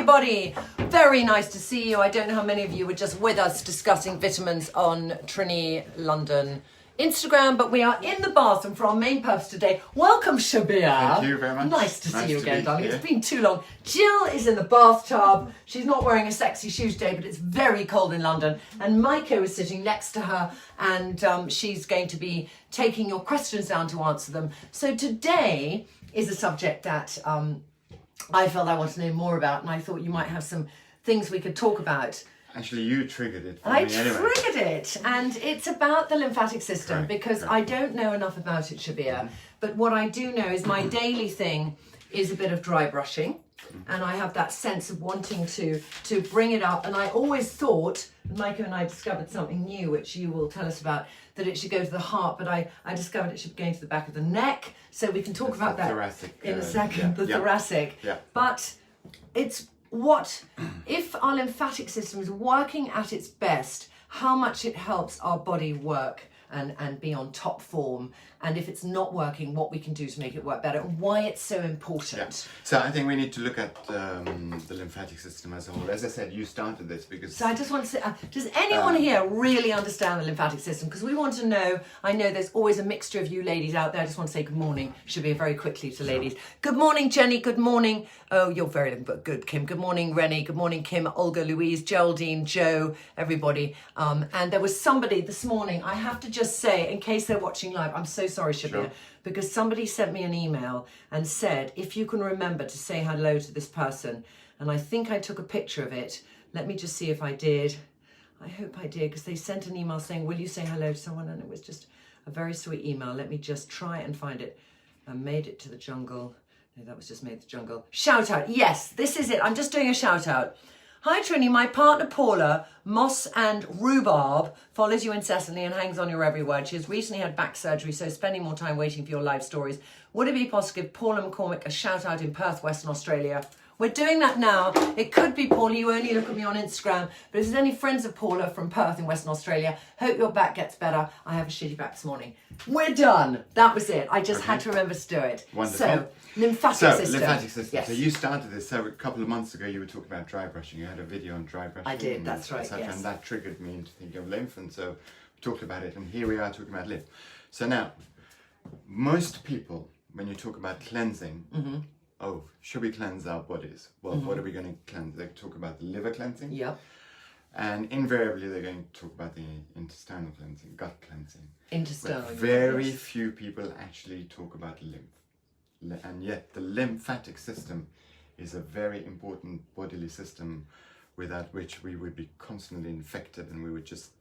everybody. Very nice to see you. I don't know how many of you were just with us discussing vitamins on Trinny London Instagram, but we are in the bathroom for our main purpose today. Welcome, Shabir. Thank you very much. Nice to see you again, darling. Here. It's been too long. Jill is in the bathtub. She's not wearing a sexy shoe today, but it's very cold in London. And Maiko is sitting next to her, and she's going to be taking your questions down to answer them. So today is a subject that I felt I wanted to know more about, and I thought you might have some things we could talk about. Actually, you triggered it for I me anyway. triggered it, and it's about the lymphatic system, Correct, because correct. I don't know enough about it, Shabir. But what I do know is my daily thing is a bit of dry brushing, and I have that sense of wanting to bring it up. And I always thought, and Maiko and I discovered something new, which you will tell us about, that it should go to the heart, but I discovered it should go to the back of the neck. So we can talk about that thoracic, in a second, the thoracic. Yeah. But it's what, if our lymphatic system is working at its best, how much it helps our body work and be on top form, and if it's not working, what we can do to make it work better, and why it's so important. Yeah. So I think we need to look at the lymphatic system as a whole. As I said, you started this because... So I just want to say, does anyone here really understand the lymphatic system? Because we want to know. I know there's always a mixture of you ladies out there. I just want to say good morning, Shabir, very quickly to ladies. Good morning, Jenny. Good morning. Oh, you're very good, Kim. Good morning, Rennie. Good morning, Kim, Olga, Louise, Geraldine, Joe, everybody. And there was somebody this morning, I have to just say, in case they're watching live, I'm so sorry, Shabir, Sure. because somebody sent me an email and said, if you can remember to say hello to this person. And I think I took a picture of it. Let me just see if I did. I hope I did, because they sent an email saying, will you say hello to someone? And it was just a very sweet email. Let me just try and find it. I made it to the jungle. No, that was just made the jungle. Shout out. Yes, this is it. I'm just doing a shout out. Hi, Trinny. My partner, Paula, moss and rhubarb, follows you incessantly and hangs on your every word. She has recently had back surgery, so spending more time waiting for your live stories. Would it be possible to give Paula McCormick a shout out in Perth, Western Australia? We're doing that now. It could be Paula. You only look at me on Instagram. But if there's any friends of Paula from Perth in Western Australia, hope your back gets better. I have a shitty back this morning. We're done. That was it. I just had to remember to do it. Wonderful. So, lymphatic system. Lymphatic system. Yes. So you started this. So a couple of months ago, you were talking about dry brushing. You had a video on dry brushing. I did, that's right, et cetera, yes. And that triggered me into thinking of lymph. And so we talked about it. And here we are talking about lymph. So now, most people, when you talk about cleansing, oh, should we cleanse our bodies? Well, what are we going to cleanse? They talk about the liver cleansing. Yep. And invariably, they're going to talk about the intestinal cleansing, gut cleansing. Intestinal. But very few people actually talk about lymph. And yet the lymphatic system is a very important bodily system without which we would be constantly infected and we would just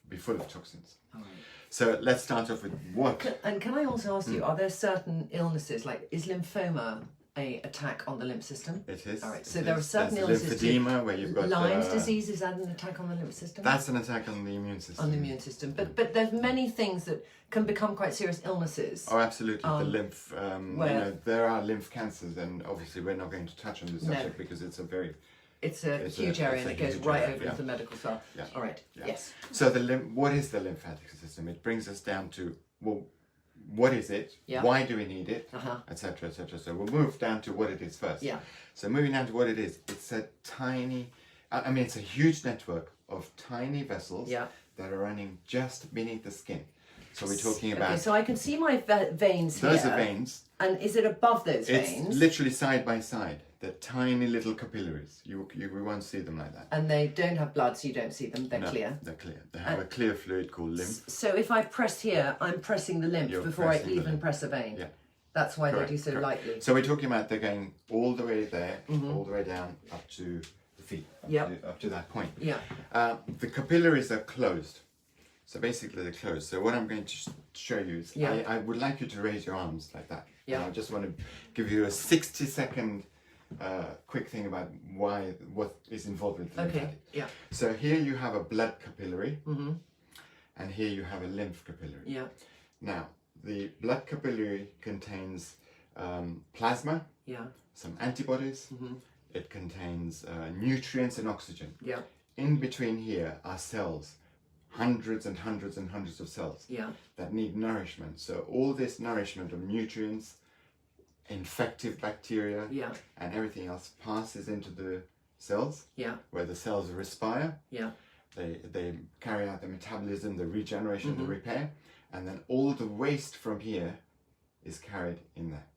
be full of toxins. All right. So let's start off with what... And can I also ask you, are there certain illnesses, like is lymphoma a attack on the lymph system? It is. All right, so it there is. are certain There's illnesses. lymphedema where you've got... Lyme's disease, is that an attack on the lymph system? That's an attack on the immune system. On the immune system. But there's many things that can become quite serious illnesses. Oh, absolutely. The lymph, where- there are lymph cancers, and obviously we're not going to touch on this subject because it's a very... It's a huge area and it goes huge right area, over yeah. into the medical file. Yeah. All right, Yeah. yes. So what is the lymphatic system? It brings us down to, well, what is it? Yeah. Why do we need it? Uh-huh. Etc. etc. So we'll move down to what it is first. Yeah. So moving down to what it is, it's a tiny, I mean, it's a huge network of tiny vessels Yeah. that are running just beneath the skin. So we're talking about... Okay, so I can see my veins here. Those are veins. And is it above those It's veins? literally side by side. They're tiny little capillaries. We won't see them like that. And they don't have blood, so you don't see them. They're No, clear. They're clear. They have a clear fluid called lymph. So if I press here, I'm pressing the lymph You're before I pressing the even lymph. press a vein. Yeah. That's why Correct, they do so correct. lightly. So we're talking about they're going all the way there, all the way down up to the feet, up to that point. Yeah. The capillaries are closed. So basically they're closed. So what I'm going to show you is, I would like you to raise your arms like that. Yeah. And I just want to give you a 60-second quick thing about what is involved with lymphatic. Okay, yeah. So here you have a blood capillary, and here you have a lymph capillary. Yeah. Now, the blood capillary contains plasma, some antibodies, it contains nutrients and oxygen. Yeah. In between here are cells, hundreds and hundreds and hundreds of cells that need nourishment. So all this nourishment of nutrients, infective bacteria, and everything else passes into the cells, Yeah. where the cells respire. Yeah. They carry out the metabolism, the regeneration, the repair, and then all the waste from here is carried in there.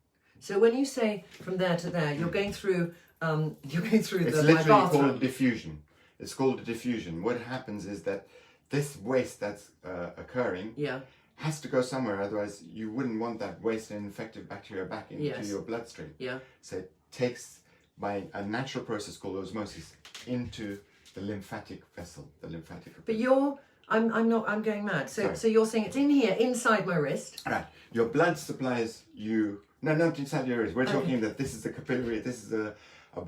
So when you say from there to there, you're going through It's my literally bathroom. called diffusion. It's called a diffusion. What happens is that this waste that's occurring Yeah. has to go somewhere, otherwise you wouldn't want that waste and infected bacteria back into your bloodstream. Yeah. So it takes, by a natural process called osmosis, into the lymphatic vessel, But I'm going mad. So Sorry. so you're saying it's in here, inside my wrist. Right. Your blood supplies you. No, not inside your ears. We're talking that this is a capillary, this is a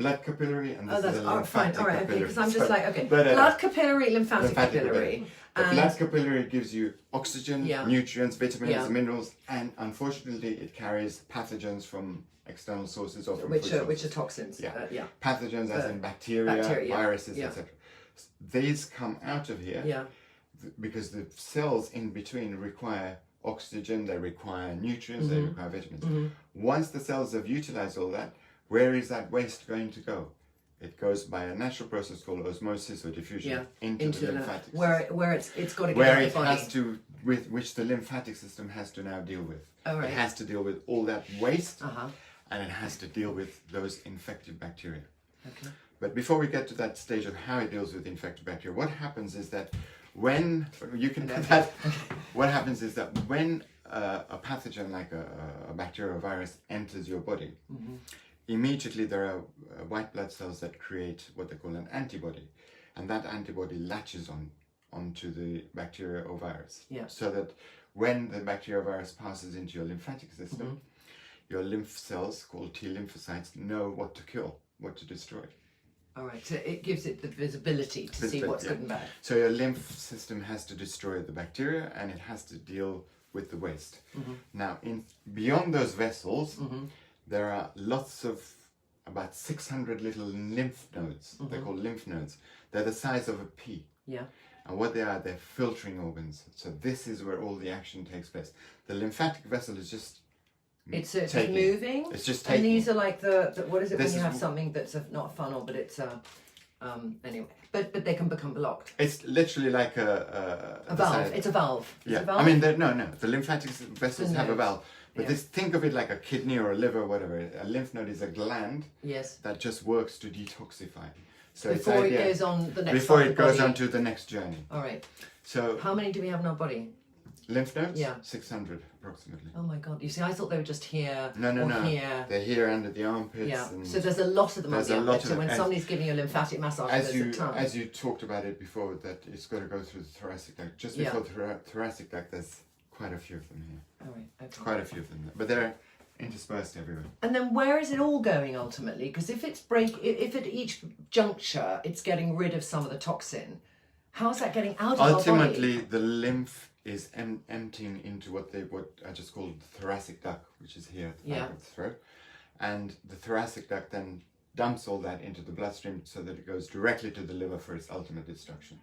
blood capillary, and this is a lymphatic fine. All right, okay, capillary. because I'm just like, okay, But, blood capillary, lymphatic capillary. The and blood capillary gives you oxygen, Yeah. nutrients, vitamins, Yeah. minerals, and unfortunately it carries pathogens from external sources or from which food are sources. toxins. Yeah. Yeah. Pathogens as in bacteria, viruses, yeah. etc. These come out of here Yeah. because the cells in between require oxygen, they require nutrients, they require vitamins. Once the cells have utilized all that, where is that waste going to go? It goes by a natural process called osmosis or diffusion into the lymphatic system, where it's got to get where out it of the body. has to, with which the lymphatic system has to now deal with. All right. It has to deal with all that waste, Uh-huh. and it has to deal with those infected bacteria. Okay. But before we get to that stage of how it deals with infected bacteria, what happens is that when you can put that, what happens is that when a pathogen like a bacteria or virus enters your body, immediately there are white blood cells that create what they call an antibody, and that antibody latches onto the bacteria or virus. Yeah. So that when the bacteria or virus passes into your lymphatic system, your lymph cells, called T lymphocytes, know what to kill, what to destroy. All right. So it gives it the visibility to see what's good and bad. So your lymph system has to destroy the bacteria, and it has to deal with the waste. Now, beyond those vessels, there are lots of about 600 little lymph nodes. They're called lymph nodes. They're the size of a pea. Yeah. And what they are, they're filtering organs. So this is where all the action takes place. The lymphatic vessel is just It's just taking. moving. It's just And taking. these are like the what is it This when you is have something that's not a funnel, but it's anyway. But they can become blocked. It's literally like a valve. It's a valve. It's Yeah, a valve? I mean, no. The lymphatic vessels have a nodes. valve, but Yeah. think of it like a kidney or a liver, or whatever. A lymph node is a gland Yes. that just works to detoxify. So Before it's it goes on the next. before part of it the goes body. on to the next journey. All right. So How many do we have in our body? lymph nodes, Yeah. 600 approximately. Oh my God! You see, I thought they were just here No, or here. They're here under the armpits. Yeah. And So there's a lot of them on there's the a lot armpit. of So when them. somebody's giving you a lymphatic massage, as there's you a ton. as you talked about it before, that it's got to go through the thoracic duct. Just Yeah. before the thoracic duct, there's quite a few of them here. All right. Okay. Quite a few of them, but they're interspersed everywhere. And then where is it all going ultimately? Because if if at each juncture it's getting rid of some of the toxin, how's that getting out of our body? Ultimately, the lymph is emptying into what I just call the thoracic duct, which is here at the back of the throat, and the thoracic duct then dumps all that into the bloodstream so that it goes directly to the liver for its ultimate destruction.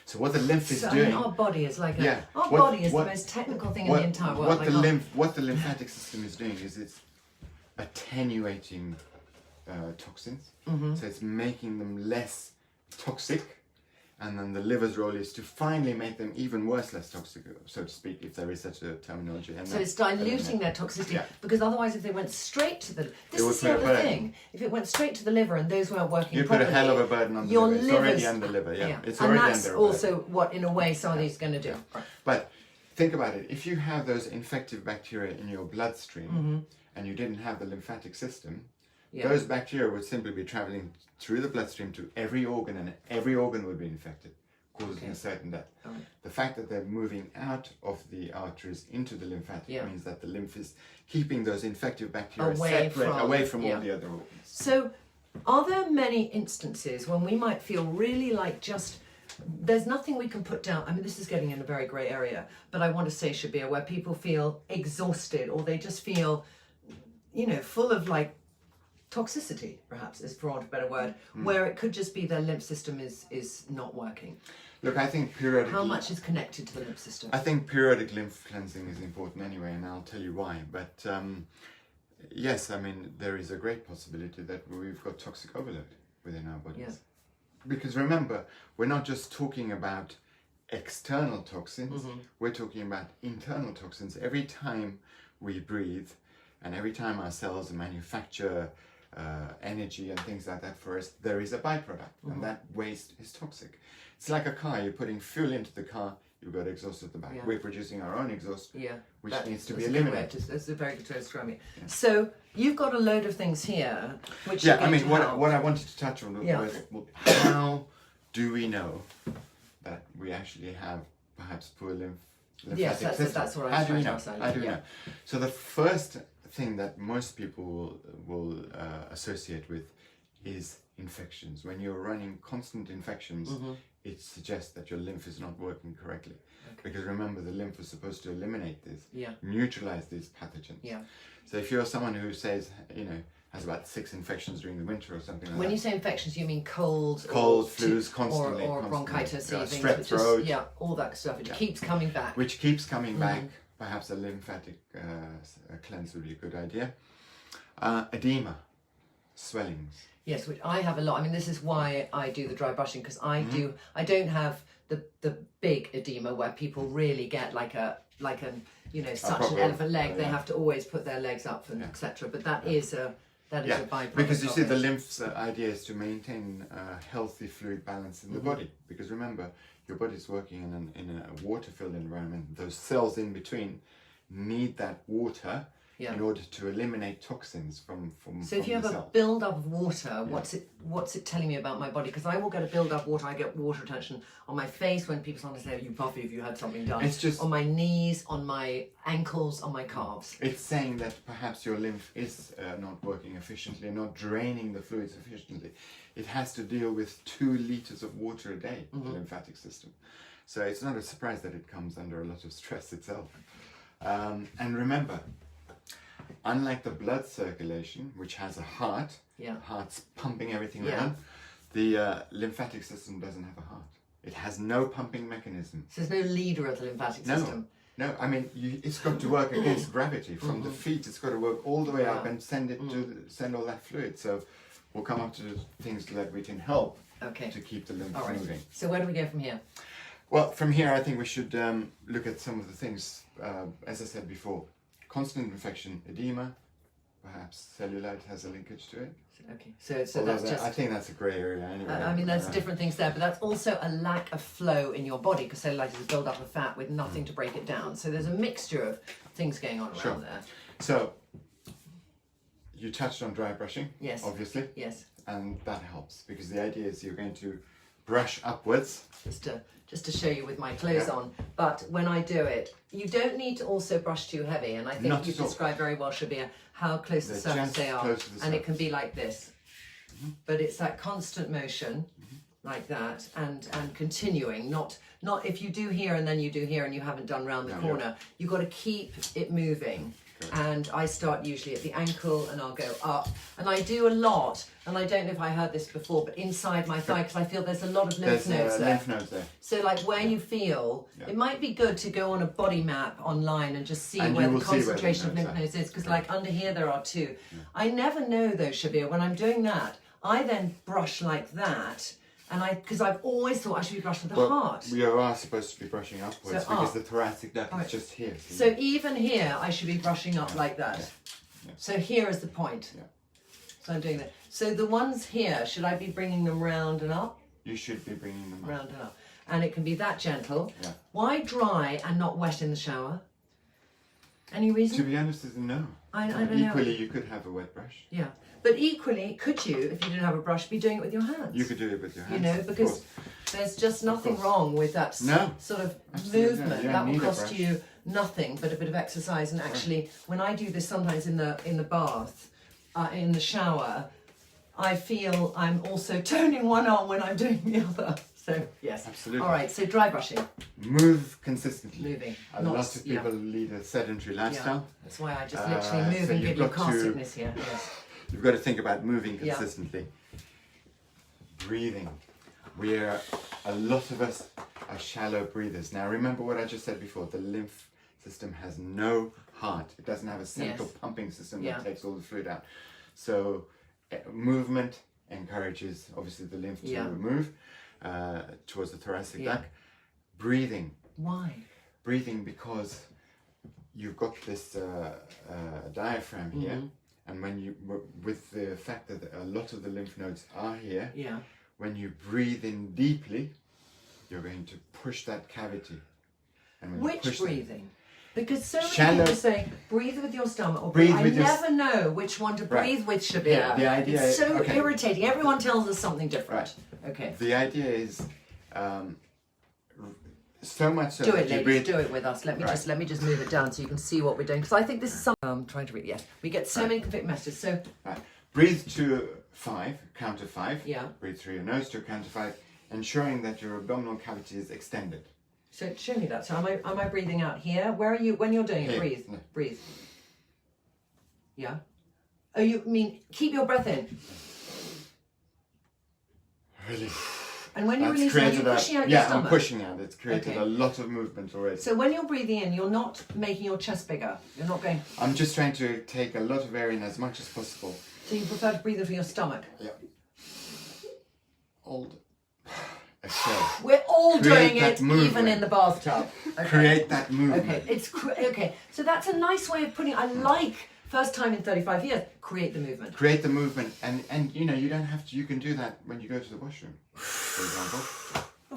So what the lymph is So, doing, I mean, our body is like Yeah. our What- body is what- the most technical thing in the entire world. what the lymphatic system is doing is it's attenuating toxins. So it's making them less toxic, and then the liver's role is to finally make them even worse, less toxic, so to speak, if there is such a terminology. And So it's diluting their toxicity, Yeah. because otherwise if they went straight to this would is the put a other burden. thing. If it went straight to the liver and those weren't working you put properly, a hell of a burden on the your liver. It's already liver's- under liver, yeah. It's and already that's under a burden. also what, in a way, some of these are going to do. Right. But think about it. If you have those infective bacteria in your bloodstream and you didn't have the lymphatic system, Yeah. those bacteria would simply be traveling through the bloodstream to every organ, and every organ would be infected, causing a certain death. Alright. The fact that they're moving out of the arteries into the lymphatic Yeah. means that the lymph is keeping those infective bacteria Away away from- from yeah. all the other organs. So, are there many instances when we might feel really like just there's nothing we can put down? I mean, this is getting in a very grey area, but I want to say, Shabir, where people feel exhausted or they just feel, full of like toxicity, perhaps, is for want of a better word, where it could just be their lymph system is not working. Look, I think periodic. How much is connected to the lymph system? I think periodic lymph cleansing is important anyway, and I'll tell you why. But yes, I mean, there is a great possibility that we've got toxic overload. within our bodies. Yeah. Because remember, we're not just talking about external toxins, we're talking about internal toxins. Every time we breathe and every time our cells manufacture energy and things like that for us, there is a byproduct, and that waste is toxic. It's like a car. You're putting fuel into the car, you've got exhaust at the back. We're producing our own exhaust, which needs to be eliminated. That's a very good way of describing it. So you've got a load of things here, which what I wanted to touch on was, well, how do we know that we actually have perhaps poor lymphatic system? That's what I was How do we trying know? to say. How do we know? So the first thing that most people will associate with is infections. When you're running constant infections, it suggests that your lymph is not working correctly. Because remember, the lymph is supposed to eliminate this, neutralize these pathogens. So if you're someone who says, has about 6 infections during the winter or something like that. When you say infections, you mean colds, flus, constantly, or bronchitis, strep throat, all that stuff. It keeps coming back. Which keeps coming back. Perhaps a lymphatic cleanse would be a good idea. Edema, swellings. Yes, which I have a lot. I mean, this is why I do the dry brushing, because I don't have the big edema where people really get like an such an elephant leg. They have to always put their legs up and etc. But that is a byproduct. Because you see, the lymph's idea is to maintain healthy fluid balance in the body. Because remember, your body's working in a water-filled environment. Those cells in between need that water in order to eliminate toxins from So if you have the a cell. build-up of water, what's it telling me about my body? Because I will get a build-up of water. I get water retention on my face when people sometimes say, "You puffy if you had something done." It's just on my knees, on my ankles, on my calves. It's saying that perhaps your lymph is not working efficiently, not draining the fluids efficiently. It has to deal with 2 liters of water a day, the lymphatic system. So it's not a surprise that it comes under a lot of stress itself. And remember, unlike the blood circulation, which has a heart, heart's pumping everything around, the lymphatic system doesn't have a heart. It has no pumping mechanism. So there's no leader of the lymphatic system. No, I mean, it's got to work against gravity. From the feet, it's got to work all the way up and send all that fluid. So we'll come up to things that we can help to keep the lymph moving. So where do we go from here? Well, from here, I think we should look at some of the things, as I said before. Constant infection, edema, perhaps cellulite has a linkage to it. Okay, so that's just... I think that's a grey area anyway. I mean, there's different things there, but that's also a lack of flow in your body, because cellulite is a build-up of fat with nothing to break it down. So there's a mixture of things going on around there. So, you touched on dry brushing, obviously. Yes. And that helps, because the idea is you're going to brush upwards. Just to show you with my clothes on, but when I do it, you don't need to also brush too heavy, and I think you described very well, Shabir, how close to the surface they are, and it can be like this, but it's that constant motion, like that, and continuing, not if you do here and then you do here and you haven't done round the corner, you've got to keep it moving. And I start usually at the ankle and I'll go up, and I do a lot, and I don't know if I heard this before, but inside my thigh, because I feel there's a lot of lymph nodes there. So like where you feel, it might be good to go on a body map online and just see where the concentration of lymph nodes is, because like under here there are 2. I never know though, Shabir, when I'm doing that, I then brush like that. And because I've always thought I should be brushing the heart. We are supposed to be brushing upwards, because the thoracic duct is just here. So even here, I should be brushing up like that. So here is the point. So I'm doing that. So the ones here, should I be bringing them round and up? You should be bringing them up. Round and up. And it can be that gentle. Why dry and not wet in the shower? Any reason? To be honest, no. I don't know. Equally, you could have a wet brush. Yeah. But equally, could you, if you didn't have a brush, be doing it with your hands? You could do it with your hands. You know, because there's just nothing wrong with that sort of movement. That will cost you nothing but a bit of exercise. And actually, when I do this sometimes in the bath, in the shower, I feel I'm also toning one arm when I'm doing the other. So, yes. Absolutely. All right, so dry brushing. Move consistently. Moving. A lot of people lead a sedentary lifestyle. That's why I just literally move and give you car sickness here. Yes. You've got to think about moving consistently. Breathing. A lot of us are shallow breathers. Now remember what I just said before, the lymph system has no heart. It doesn't have a central pumping system that takes all the fluid out. So movement encourages obviously the lymph to Yeah. move towards the thoracic Yeah. duct. Breathing. Why? Breathing because you've got this diaphragm here, and when you, with the fact that a lot of the lymph nodes are here, Yeah. when you breathe in deeply, you're going to push that cavity. And when you Which push breathing? Because so many Shallow- people say breathe with your stomach or Breathe I with your never know which one to breathe Right. with, Shabir. Yeah, the idea it's is- so okay. irritating. Everyone tells us something different. Okay. The idea is so much so Do that it, you ladies. breathe. Do it with us. Let me just move it down so you can see what we're doing. Because I think this is something I'm trying to read. Yes, we get so many conflict messages. So Right. Breathe to 5, count to 5. Yeah. Breathe through your nose to count to 5, ensuring that your abdominal cavity is extended. so show me that. So am I breathing out here? Where are you when you're doing it? Here. Breathe. No. Breathe. Yeah. Oh, you mean keep your breath in, Really. and when you're That's releasing, are you created a- pushing out your Yeah, stomach? I'm pushing out. It's created Okay. a lot of movement already. So when you're breathing in, you're not making your chest bigger. You're not going. I'm just trying to take a lot of air in as much as possible. So you prefer to breathe in from your stomach. Yeah. Old. Okay. We're all Create doing that it, even movement. in the bathtub. Okay. Create that movement. Okay, okay. So that's a nice way of putting. I like first time in 35 years. Create the movement. Create the movement, and you know, you don't have to. You can do that when you go to the washroom, for example.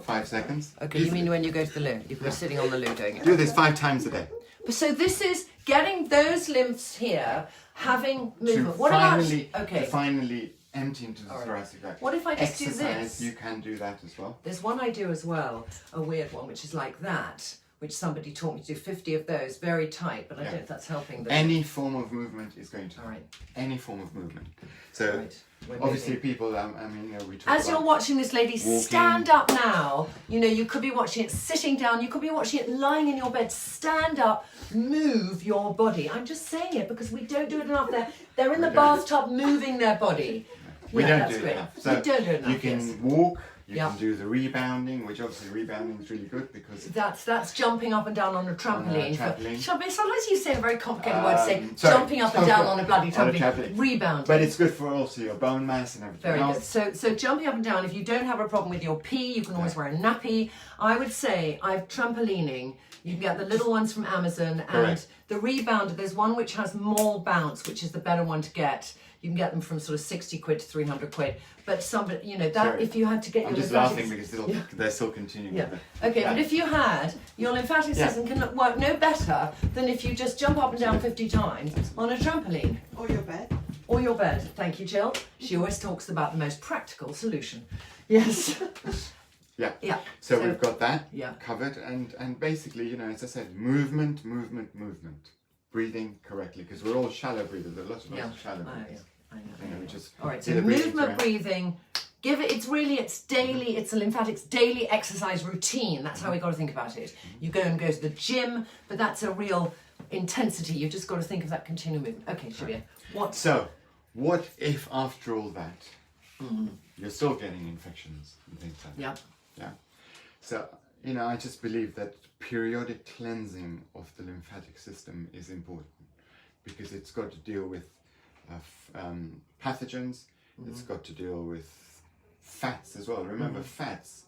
5 seconds. Okay, you mean when you go to the loo? If you're sitting on the loo doing it. Do this 5 times a day. So this is getting those lymphs here, having To movement. What finally, about? Okay. to finally empty into the All right. thoracic duct. What if I just do Exercise, this? you can do that as well. There's one I do as well, a weird one, which is like that, which somebody taught me to do 50 of those, very tight, but I don't know if that's helping them. Any form of movement is going to. All right. Any form of movement. So Right. We're obviously, moving. people. I mean, you know, we talk As you're about watching this, lady, walking. stand up now. You know, you could be watching it sitting down. You could be watching it lying in your bed. Stand up, move your body. I'm just saying it because we don't do it enough. They're in the We don't. bathtub moving their body. We Yeah, don't that's do it great. enough. We So don't do it enough, you can yes. walk. You Yeah. can do the rebounding, which obviously rebounding is really good because. That's jumping up and down on a trampoline. trampoline. Shabir, sometimes you say a very complicated word, say sorry. jumping up and down on a bloody On a trampoline. trampoline. Rebounding. But it's good for also your bone mass and everything Very else. good. So jumping up and down, if you don't have a problem with your pee, you can always wear a nappy. I would say I've trampolining. You can get the little ones from Amazon, and Correct. the rebounder, there's one which has more bounce, which is the better one to get. You can get them from sort of 60 quid to 300 quid. But somebody, you know, that Sorry. if you had to get I'm your just lymphatics- laughing because they're still continuing. Yeah. with Okay, Yeah. but if you had, your lymphatic Yeah. system can work no better than if you just jump up and down 50 times on a trampoline. Or your bed. Or your bed. Thank you, Jill. She always talks about the most practical solution. Yes. Yeah. Yeah. So we've got that Yeah. covered, and basically, you know, as I said, movement, movement, movement, breathing correctly, because we're all shallow breathers. A lot of us Yeah. are shallow I know, breathers. I know. You know, we just All right, do so the breathing movement, throughout. breathing. Give it. It's daily. It's a lymphatics daily exercise routine. That's how we got to think about it. You go and go to the gym, but that's a real intensity. You've just got to think of that continual movement. Okay, Shabir. What? So, what if after all that, you're still getting infections and things like that? Yeah. Yeah. So, you know, I just believe that periodic cleansing of the lymphatic system is important because it's got to deal with pathogens, it's got to deal with fats as well. Remember, fats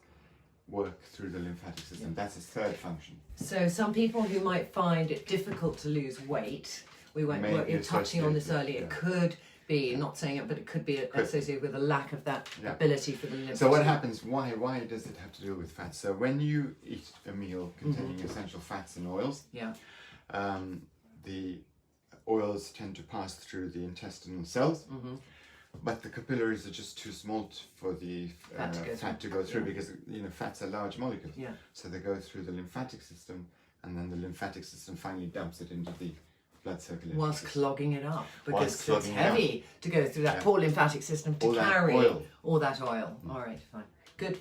work through the lymphatic system. That's its third function. So some people who might find it difficult to lose weight, we went. Maybe You're touching on this associated, earlier. It yeah. could be, not saying it, but it could be associated with a lack of that Yeah. ability for the lymph. So what happens, why does it have to do with fats? So when you eat a meal containing Mm-hmm. essential fats and oils, Yeah. the oils tend to pass through the intestinal cells, but the capillaries are just too small for the fat to go through because, you know, fats are large molecules. Yeah. So they go through the lymphatic system, and then the lymphatic system finally dumps it into the blood circulation. Whilst clogging it up, because Whilst it's clogging it up. heavy to go through that Yeah. poor lymphatic system to All that carry oil. all that oil. All right, fine. Good.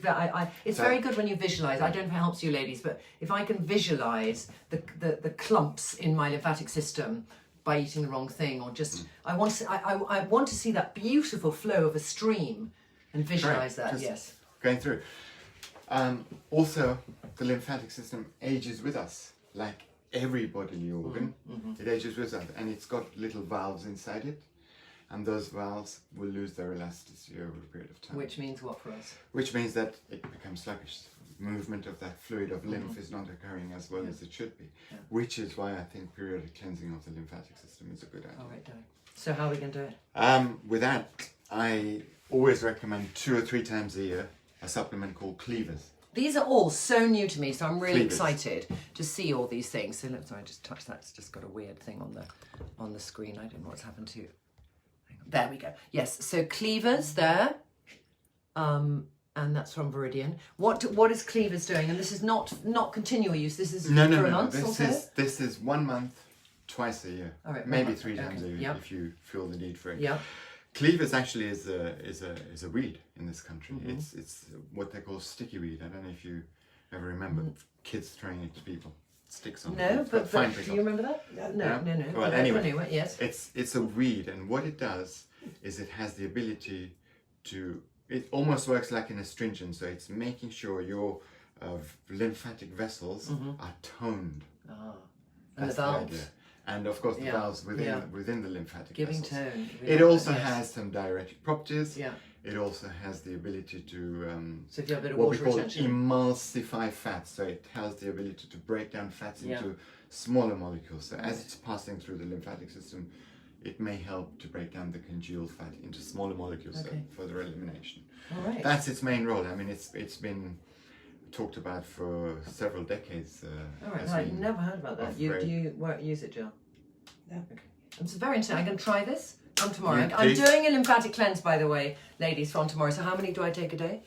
It's So- very good when you visualize. I don't know if it helps you ladies, but if I can visualize the clumps in my lymphatic system by eating the wrong thing, or just I want to see that beautiful flow of a stream and visualize that. Just Yes. going through. Also, the lymphatic system ages with us, like every bodily organ. It ages with us, and it's got little valves inside it. and those valves will lose their elasticity over a period of time. Which means what for us? Which means that it becomes sluggish. Movement of that fluid of lymph is not occurring as well as it should be, which is why I think periodic cleansing of the lymphatic system is a good idea. All right, Darren. So how are we going to do it? With that, I always recommend 2 or 3 times a year a supplement called Cleavers. These are all so new to me, so I'm really Cleavers. excited to see all these things. So sorry, just touch that. It's just got a weird thing on the screen. I don't know what's happened to. There we go. Yes, so Cleavers there, and that's from Viridian. What is Cleavers doing? And this is not continual use. This is No. for a month or so? This is 1 month, twice a year, All right, maybe 1 month, 3 times a year Yep. if you feel the need for it. Yeah. Cleavers actually is a weed in this country. Mm-hmm. It's what they call sticky weed. I don't know if you ever remember kids throwing it to people. Sticks on. No, It's got but fine do prickle. you remember that? No. Well, But anyway, yes. it's a weed, and what it does is it has the ability to. It almost works like an astringent, so it's making sure your lymphatic vessels are toned. Ah. And That's the valves. idea. And of course the Yeah, valves yeah. within the lymphatic Giving vessels. tone. It also Yes. has some diuretic properties. Yeah. It also has the ability to So if you have a bit of what we water call retention. emulsify fats. So it has the ability to break down fats Yeah. into smaller molecules. So as it's passing through the lymphatic system, it may help to break down the congealed fat into smaller molecules Okay. for further elimination. All right. That's its main role. I mean, it's been talked about for several decades. All right. as I've being never heard about that. of Do very- you use it, Jill? No. Okay. It's very interesting. I'm going to try this from tomorrow. Yeah, I'm please. doing a lymphatic cleanse, by the way, ladies, from tomorrow. So how many do I take a day?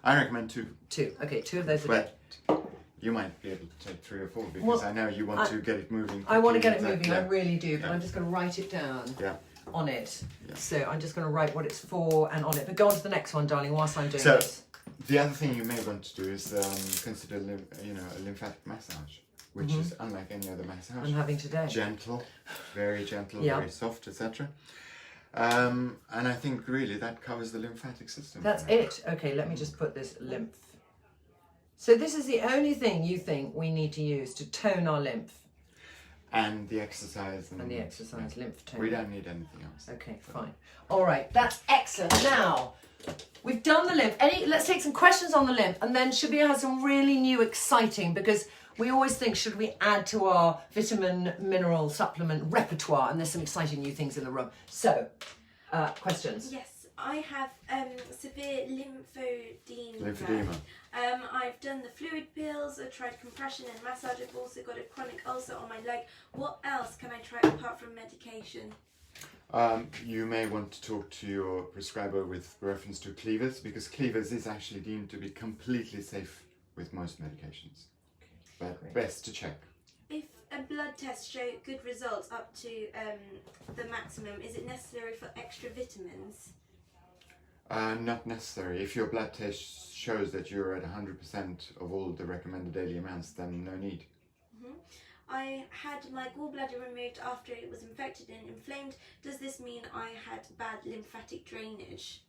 I recommend 2. 2. Okay, 2 of those a day. But you might be able to take 3 or 4 because Well, I know you want to get it moving. I want to quickly. get it moving. I Yeah. really do. But Yeah. I'm just going to write it down Yeah. on it. Yeah. So I'm just going to write what it's for and on it. But go on to the next one, darling, whilst I'm doing So- this. The other thing you may want to do is consider a lymphatic massage, which is unlike any other massage. I'm having today. Gentle, very gentle, Yeah. very soft, etc. And I think really that covers the lymphatic system. That's it. Okay, let me just put this lymph. So this is the only thing you think we need to use to tone our lymph. And the exercise. And the exercise, lymph tone. We don't need anything else. Okay, fine. All right, that's excellent. Now, we've done the lymph. Let's take some questions on the lymph, and then Shabir has some really new, exciting, because we always think, should we add to our vitamin, mineral supplement repertoire? And there's some exciting new things in the room. So, questions? Yes, I have severe lymphedema. Lymphedema. I've done the fluid pills, I've tried compression and massage, I've also got a chronic ulcer on my leg. What else can I try apart from medication? You may want to talk to your prescriber with reference to Cleavers, because Cleavers is actually deemed to be completely safe with most medications. But Great. best to check. If a blood test show good results up to the maximum, is it necessary for extra vitamins? Not necessary. If your blood test shows that you're at 100% of all the recommended daily amounts, then no need. I had my gallbladder removed after it was infected and inflamed. Does this mean I had bad lymphatic drainage?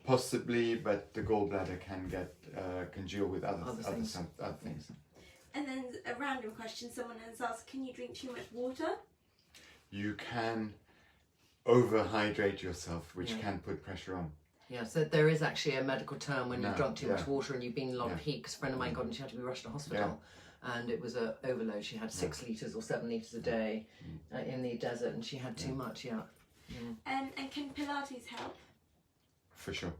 Possibly, but the gallbladder can get congealed with other things. things. And then a random question, someone has asked, can you drink too much water? You can overhydrate yourself, which Yeah. can put pressure on. Yeah, so there is actually a medical term when No, you've drunk too much yeah. water and you've been in a lot of Yeah. heat, because a friend of mine got and she had to be rushed to hospital. And it was a overload. She had 6 litres or 7 litres a day in the desert, and she had too much, yeah. And can Pilates help? For sure.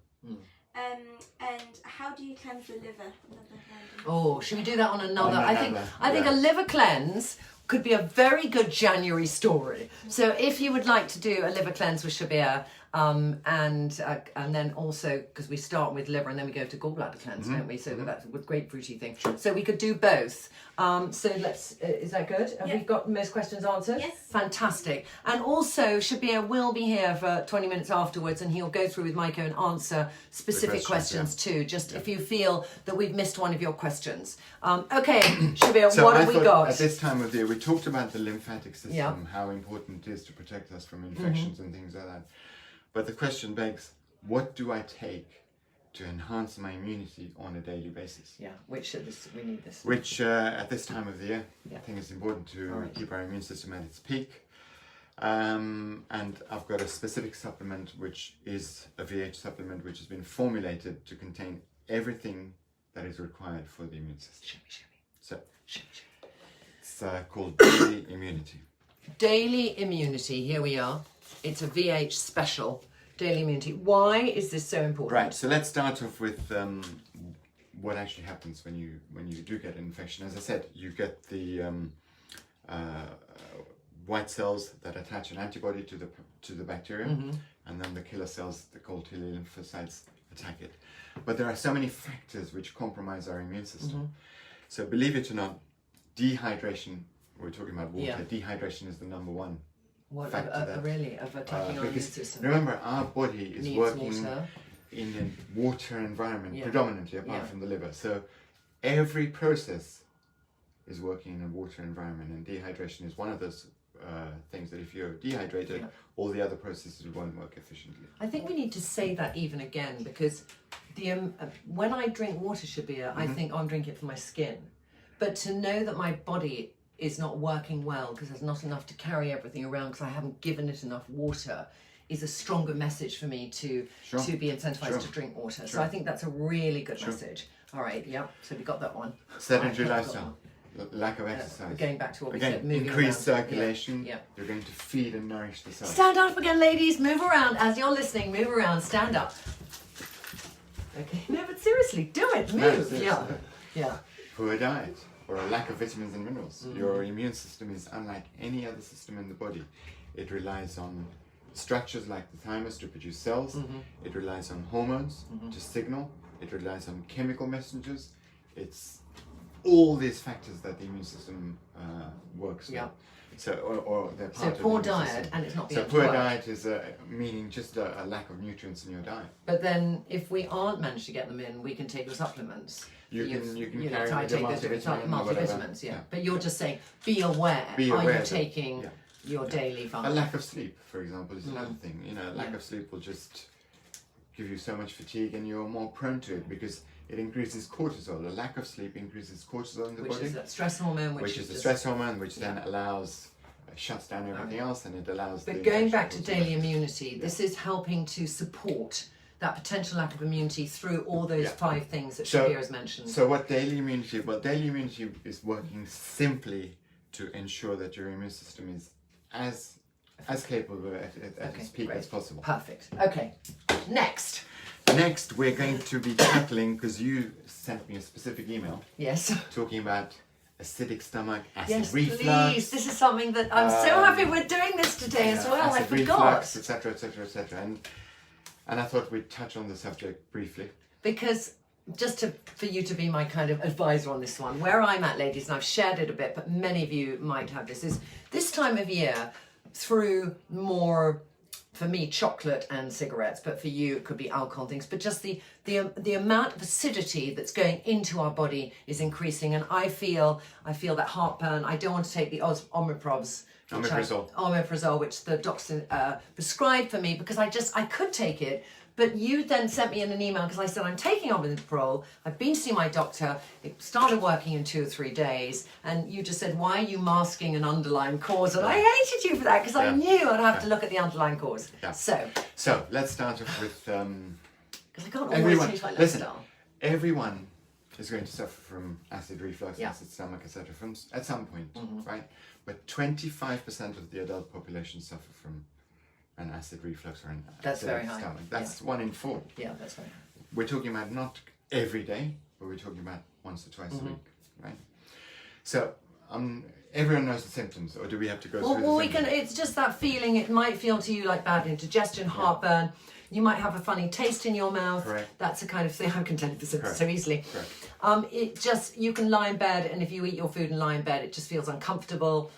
And how do you cleanse the liver? Another random. Oh, should we do that on another? On I think another, a yeah. liver cleanse could be a very good January story. So if you would like to do a liver cleanse with Shabir, and then also, because we start with liver and then we go to gallbladder cleanse, don't we? So that's a grapefruity thing. So we could do both. So let's, is that good? Have we got most questions answered? Yes. Fantastic. And also Shabir will be here for 20 minutes afterwards, and he'll go through with Maiko and answer specific questions too, just if you feel that we've missed one of your questions. Okay, Shabir, So what I have we thought got? at this time of the year, we talked about the lymphatic system, Yeah. how important it is to protect us from infections and things like that. But the question begs, what do I take to enhance my immunity on a daily basis? Yeah, we need this. Which at this time of the year, Yeah. I think it's important to All right. keep our immune system at its peak. And I've got a specific supplement, which is a VH supplement, which has been formulated to contain everything that is required for the immune system. So it's called Daily Immunity. Daily Immunity, here we are. It's a VH special, Daily Immunity. Why is this so important? Right, so let's start off with what actually happens when you do get an infection. As I said, you get the white cells that attach an antibody to the bacteria, and then the killer cells, the cold T lymphocytes, attack it. But there are so many factors which compromise our immune system. So believe it or not, dehydration, we're talking about water, dehydration is the number one factor of attacking our immune system. Remember, our body is Needs working water. in a water environment, predominantly, apart from the liver. So every process is working in a water environment, and dehydration is one of those things that if you're dehydrated, all the other processes won't work efficiently. I think we need to say that even again, because when I drink water, Shabir, I think, oh, I'm drinking it for my skin. But to know that my body is not working well because there's not enough to carry everything around because I haven't given it enough water is a stronger message for me to be incentivized to drink water. So I think that's a really good message. All right, so we got that one. Sedentary lifestyle, lack of exercise. Going back to what we Again, said, moving increased around. circulation. You're going to feed and nourish the cells. Stand up again, ladies. Move around as you're listening. Move around. Stand up. Okay. No, but seriously, do it. Move. No, yeah. Poor diet or a lack of vitamins and minerals. Your immune system is unlike any other system in the body. It relies on structures like the thymus to produce cells. It relies on hormones to signal. It relies on chemical messengers. It's all these factors that the immune system works with. So, or they're part of poor the immune diet, system. and it's not being So poor diet is meaning just a lack of nutrients in your diet. But then, if we aren't managed to get them in, we can take your supplements. You can carry try to take multivitamins, But you're just saying, be aware. Are you taking your daily A lack of sleep, for example, is another thing. Lack of sleep will just give you so much fatigue, and you're more prone to it because it increases cortisol. A lack of sleep increases cortisol in the body. Which is that stress hormone. Which is the stress hormone, which then allows, shuts down everything else, and it allows... But going back to daily immunity, this is helping to support that potential lack of immunity through all those 5 things that Shabir has mentioned. So what daily immunity... Well, daily immunity is working simply to ensure that your immune system is as capable at its peak as possible. Perfect. Okay. Next, we're going to be tackling, because you sent me a specific email. Yes. Talking about acidic stomach, acid reflux. Please. This is something that I'm so happy we're doing this today as well. I forgot. Reflux, etc., etc., etc. And I thought we'd touch on the subject briefly. Because for you to be my kind of advisor on this one, where I'm at, ladies, and I've shared it a bit, but many of you might have this, is this time of year, through more, for me, chocolate and cigarettes, but for you, it could be alcohol and things, but just the amount of acidity that's going into our body is increasing, and I feel that heartburn. I don't want to take the omeprazole, which the doctor prescribed for me, because I could take it. But you then sent me in an email because I said, I'm taking omeprazole, I've been to see my doctor, it started working in 2 or 3 days, and you just said, why are you masking an underlying cause? And I hated you for that because I knew I'd have to look at the underlying cause. So let's start off with... Because I can't always change my lifestyle. Everyone is going to suffer from acid reflux, acid stomach, etc. at some point, right? But 25% of the adult population suffer from an acid reflux or an acid stomach. That's 1 in 4. Yeah, that's very high. We're talking about not every day, but we're talking about once or twice a week, right? So everyone knows the symptoms, or do we have to go through the symptoms? It's just that feeling. It might feel to you like bad indigestion, heartburn. You might have a funny taste in your mouth. Correct. That's the kind of thing I can tell you the symptoms so easily. Correct. You can lie in bed, and if you eat your food and lie in bed, it just feels uncomfortable.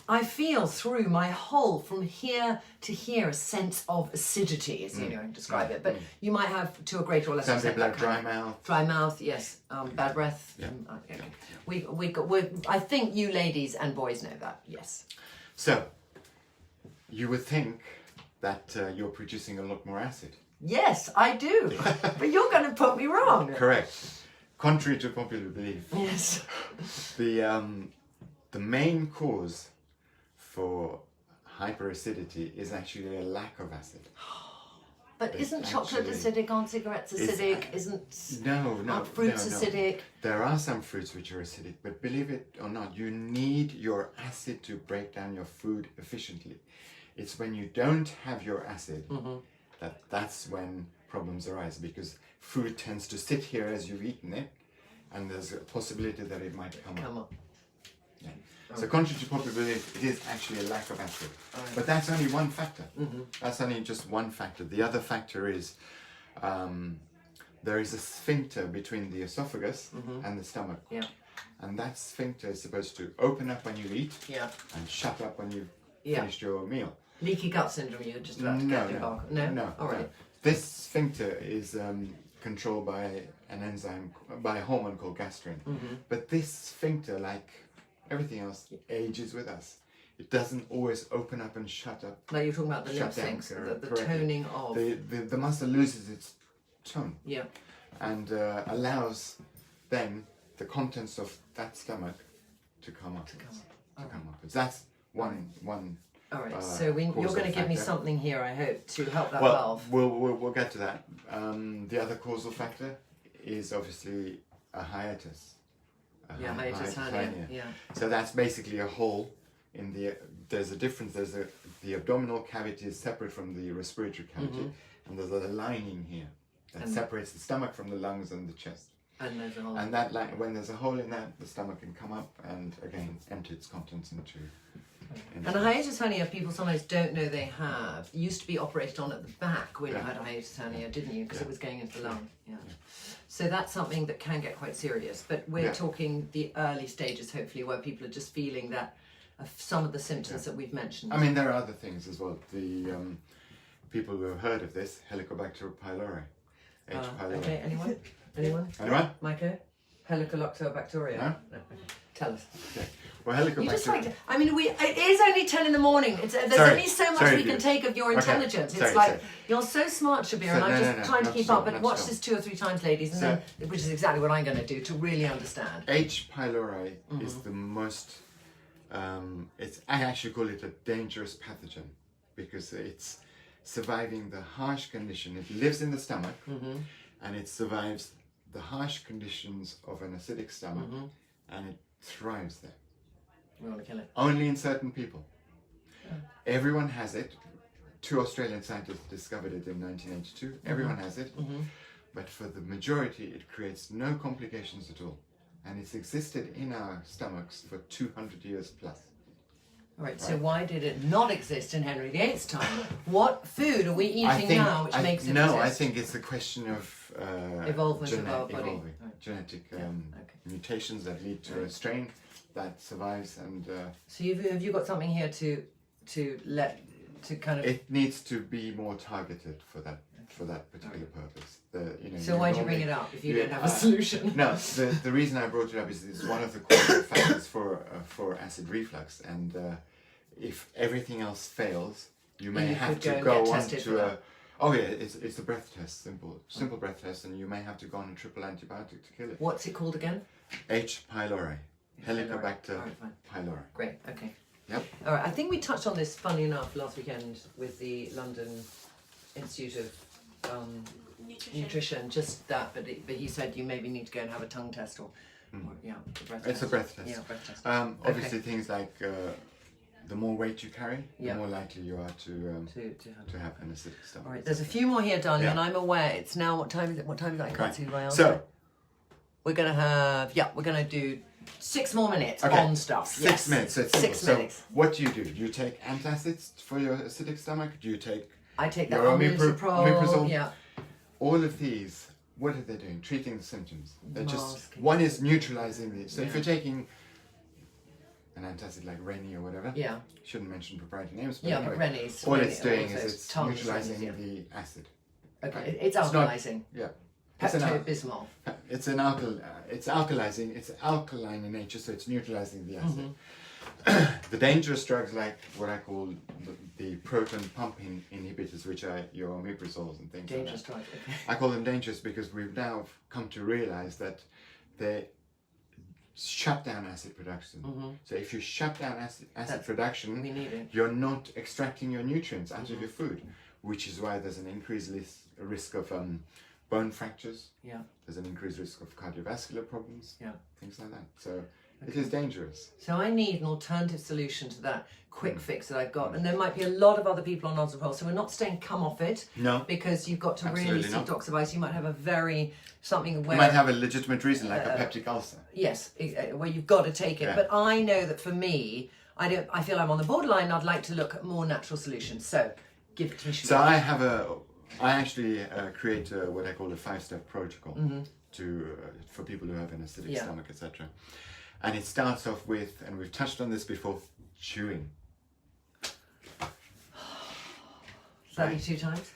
I feel through my whole, from here to here, a sense of acidity, as you describe it. But you might have, to a greater or lesser extent, some people have dry mouth. Dry mouth, yes. Bad breath. I think you ladies and boys know that, yes. So, you would think that you're producing a lot more acid. Yes, I do. But you're going to put me wrong. Correct. Contrary to popular belief. Yes. The main cause for hyperacidity is actually a lack of acid. But isn't chocolate acidic? Aren't cigarettes acidic? Aren't fruits acidic? There are some fruits which are acidic, but believe it or not, you need your acid to break down your food efficiently. It's when you don't have your acid that's when problems arise, because food tends to sit here as you've eaten it, and there's a possibility that it might come up. Yeah. So contrary to popular belief, it is actually a lack of acid. But that's only one factor. That's only just one factor. The other factor is there is a sphincter between the esophagus and the stomach. Yeah. And that sphincter is supposed to open up when you eat and shut up when you've finished your meal. Leaky gut syndrome, you're just about to get No. All right. This sphincter is controlled by an enzyme, by a hormone called gastrin. But this sphincter, like everything else, ages with us. It doesn't always open up and shut up. Like you're talking about the lymph sinks, the toning of... The muscle loses its tone. Yeah. And allows then the contents of that stomach to come up. That's one All right, so you're going to give me something here, I hope, to help that valve. We'll get to that. The other causal factor is obviously a hiatus. Hiatus hernia. Yeah. So that's basically a hole in the. There's a difference. The abdominal cavity is separate from the respiratory cavity, and there's a lining here that separates the stomach from the lungs and the chest. And there's a hole. And that when there's a hole in that, the stomach can come up and again empty its contents into. And a hiatus hernia, people sometimes don't know they have. It used to be operated on at the back when you had a hiatus hernia, didn't you? Because it was going into the lung. Yeah. So that's something that can get quite serious. But we're talking the early stages, hopefully, where people are just feeling that some of the symptoms that we've mentioned. I mean, there are other things as well. The people who have heard of this, Helicobacter pylori, H. pylori. Okay, anyone? Anyone? Michael? Helicobacter bacteria? No? Tell us. Okay. Well, Helicobacter... You just like to, I mean, it is only 10 in the morning. There's only so much we can take of your intelligence. It's you're so smart, Shabir, and I'm just trying to keep up. But watch this 2 or 3 times, ladies, and then, which is exactly what I'm going to do to really understand. H. pylori is the most... I actually call it a dangerous pathogen because it's surviving the harsh condition. It lives in the stomach and it survives the harsh conditions of an acidic stomach and it thrives there. We want to kill it. Only in certain people. Everyone has it. 2 Australian scientists discovered it in 1982. Everyone has it. But for the majority, it creates no complications at all. And it's existed in our stomachs for 200 years plus. All right, so why did it not exist in Henry VIII's time? What food are we eating now which makes it exist? I think it's a question of evolvement of our body. Genetic mutations that lead to a strain that survives and... So have you got something here to kind of... It needs to be more targeted for that particular purpose. So why do you bring it up if you don't have a solution? No, the reason I brought it up is it's one of the causal factors for acid reflux, and if everything else fails, you may have to go on to a... Oh yeah, it's a breath test, simple breath test, and you may have to go on a triple antibiotic to kill it. What's it called again? H. pylori. Helicobacter pylori. Great, okay. Yep. All right, I think we touched on this, funny enough, last weekend with the London Institute of Nutrition, just that, but he said you maybe need to go and have a tongue test or a breath test. It's a breath test. Yeah, breath test. Obviously things like the more weight you carry, the more likely you are to have an acidic stomach. All right, there's a few more here, darling, and I'm aware it's now, what time is it? What time is that? I can't see my answer. So, we're going to do 6 more minutes on stuff. 6 minutes. So it's 6 minutes. So what do? Do you take antacids for your acidic stomach? Do you take... I take that omeprazole? Yeah. All of these, what are they doing? Treating the symptoms. They're one is neutralizing the... So if you're taking an antacid like Rennie or whatever, shouldn't mention proprietary names, but anyway, Rennie's... All it's doing is it's neutralizing the acid. Okay, right? It's alkalizing. Pepto-Bismol. It's alkalizing. It's alkaline in nature, so it's neutralizing the acid. The dangerous drugs, like what I call the proton pumping inhibitors, which are your omeprazoles and things dangerous like that. Drugs. Okay. I call them dangerous because we've now come to realize that shut down acid production. So if you shut down acid production, we need it. you're not extracting your nutrients out of your food, which is why there's an increased risk of bone fractures. Yeah. There's an increased risk of cardiovascular problems. Yeah. Things like that. So it is dangerous. So I need an alternative solution to that quick fix that I've got. And there might be a lot of other people on Nozzle. So we're not saying come off it. No. Because you've got to really Absolutely see not. doctor's advice. You might have a something where... You might have a legitimate reason, like a peptic ulcer. Yes, where you've got to take it. Yeah. But I know that for me, I feel I'm on the borderline. I'd like to look at more natural solutions. So give it to me. So I actually create what I call a 5-step protocol for people who have an acidic stomach, etc. And it starts off with, and we've touched on this before, chewing. Bloody 2 times.